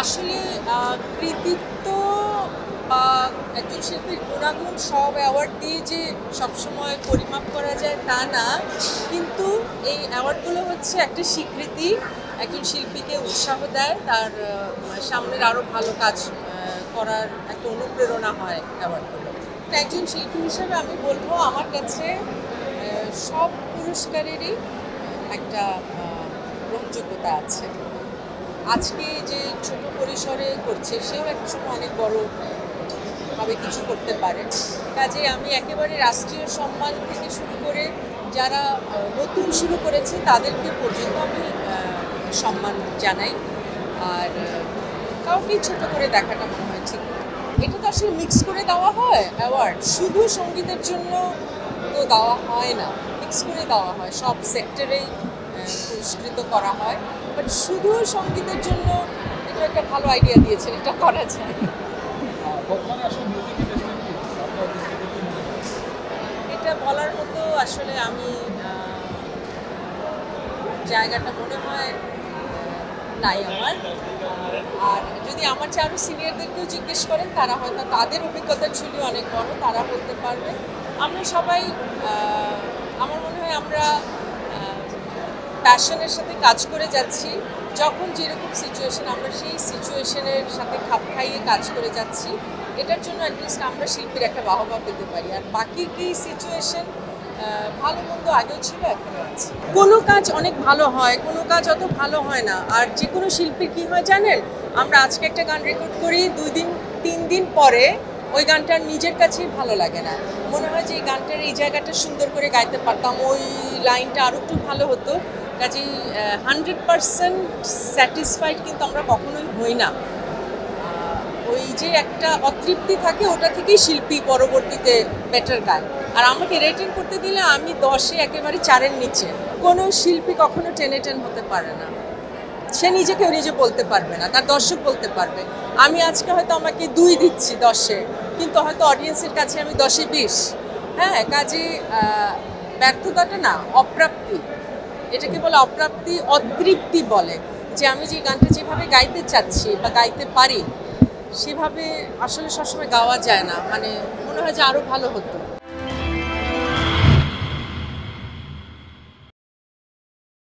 আসলে কৃতিত্ব বা একজন শিল্পীর গুণাগুণ সব অ্যাওয়ার্ড দিয়ে যে সবসময় পরিমাপ করা যায় তা না, কিন্তু এই অ্যাওয়ার্ডগুলো হচ্ছে একটা স্বীকৃতি, একজন শিল্পীকে উৎসাহ দেয়, তার সামনের আরও ভালো কাজ করার একটা অনুপ্রেরণা হয় অ্যাওয়ার্ডগুলো। একজন শিল্পী হিসেবে আমি বলবো আমার কাছে সব পুরস্কারেরই একটা গ্রহণযোগ্যতা আছে। আজকে যে ছোট পরিসরে করছে সেও এক সময় অনেক বড় ভাবে কিছু করতে পারে। কাজে আমি একেবারে রাষ্ট্রীয় সম্মান থেকে শুরু করে যারা নতুন শুরু করেছে তাদেরকে পর্যন্ত আমি সম্মান জানাই। আর কাউকেই ছোট করে দেখাটা মনে হয় ঠিক না। এটা তো আসলে মিক্স করে দেওয়া হয় অ্যাওয়ার্ড, শুধু সঙ্গীতের জন্য তো দেওয়া হয় না, মিক্স করে দেওয়া হয়, সব সেক্টরেই পুরস্কৃত করা হয়। বাট শুধু সঙ্গীতের জন্য এটা একটা ভালো আইডিয়া দিয়েছেন, এটা করা যায়। এটা বলার মতো আসলে আমি জায়গাটা মনে হয় নাই আমার। আর যদি আমার চেয়ে আরও সিনিয়রদেরকেও জিজ্ঞেস করেন, তারা হয়তো তাদের অভিজ্ঞতা ছিল অনেক বড়, তারা বলতে পারবে। আমরা সবাই আমার মনে হয় আমরা প্যাশনের সাথে কাজ করে যাচ্ছি। যখন যেরকম সিচুয়েশন আমরা সেই সিচুয়েশনের সাথে খাপ খাইয়ে কাজ করে যাচ্ছি, এটার জন্য অ্যাটলিস্ট আমরা শিল্পীর একটা বাহবা পেতে পারি। আর বাকি কি সিচুয়েশন ভালো মন্দ আগেও ছিল, এখনও আছে। কোনো কাজ অনেক ভালো হয়, কোনো কাজ অত ভালো হয় না। আর যে কোনো শিল্পীর কী হয় জানেন, আমরা আজকে একটা গান রেকর্ড করি, 2 দিন 3 দিন পরে ওই গানটার নিজের কাছেই ভালো লাগে না, মনে হয় যে এই গানটার এই জায়গাটা সুন্দর করে গাইতে পারতাম, ওই লাইনটা আরও একটু ভালো হতো। কাজেই 100% স্যাটিসফাইড কিন্তু আমরা কখনোই হই না। ওই যে একটা অতৃপ্তি থাকে, ওটা থেকেই শিল্পী পরবর্তীতে বেটার গায়। আর আমাকে রেটিং করতে দিলে আমি 10-এ একেবারে 4-এর নিচে। কোনো শিল্পী কখনো 10-এ 10 হতে পারে না, সে নিজেকেও নিজে বলতে পারবে না, তার দর্শক বলতে পারবে। আমি আজকে হয়তো আমাকে 2 দিচ্ছি 10-এ, কিন্তু হয়তো অডিয়েন্সের কাছে আমি 10-এ 20। হ্যাঁ, কাজে ব্যর্থতাটা না, অপ্রাপ্তি, এটাকে বলে অপ্রাপ্তি, অতৃপ্তি বলে। যে আমি যে গানটা যেভাবে গাইতে চাচ্ছি বা গাইতে পারি সেভাবে আসলে সবসময় গাওয়া যায় না, মানে মনে হয় যে আরও ভালো হতো।